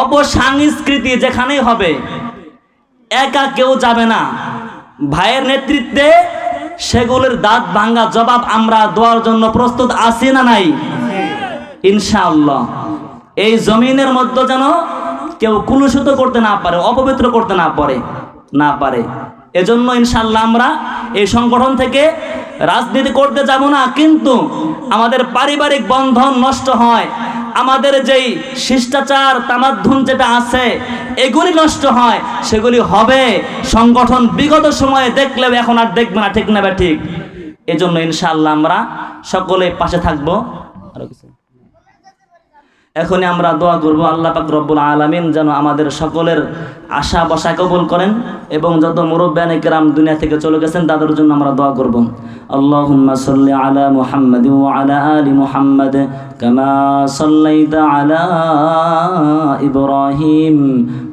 S1: অপসংস্কৃতি যেখানেই হবে একা কেউ যাবে না, ভাইয়ের নেতৃত্বে সেগুলোর দাঁত ভাঙ্গা জবাব আমরা দেওয়ার জন্য প্রস্তুত আছি না নাই? ইনশাআল্লাহ। এই জমিনের মধ্যে যেন কেউ কুলুষিত করতে না পারে, অপবিত্র করতে না পারে। এজন্য ইনশাআল্লাহ আমরা এই সংগঠন থেকে রাজনীতি করতে যাব না, কিন্তু আমাদের পারিবারিক বন্ধন নষ্ট হয়, আমাদের যেই শিষ্টাচার তামাদ্দুন যেটা আছে এগুলি নষ্ট হয়, সেগুলি হবে সংগঠন বিগত সময়ে দেখলেও এখন আর দেখবে না, ঠিক না? ঠিক। এজন্য ইনশাআল্লাহ আমরা সকলে পাশে থাকবো। আরো কিছু এখনই আমরা দোয়া করব আল্লাহ পাক রব্বুল আলামিন যেন আমাদের সকলের আশা বসা কবুল করেন এবং যত মুরব্বিয়ানে কেরাম দুনিয়া থেকে চলে গেছেন তাদের জন্য আমরা দোয়া করব। আল্লাহুম্মা সাল্লি আলা মুহাম্মাদ ওয়া আলা আলি মুহাম্মাদ কামা সাল্লাইতা আলা ইব্রাহিম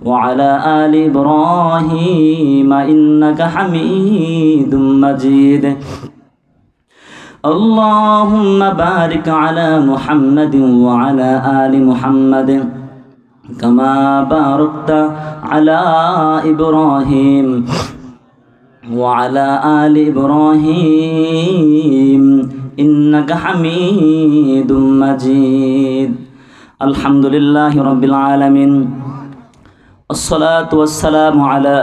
S1: ওয়া আলা আলি ইব্রাহিম ইন্নাকা হামিদুম মাজিদ। اللهم بارك على محمد وعلى آل محمد كما باركت على إبراهيم وعلى آل إبراهيم إنك حميد مجيد الحمد لله رب العالمين الصلاة والسلام على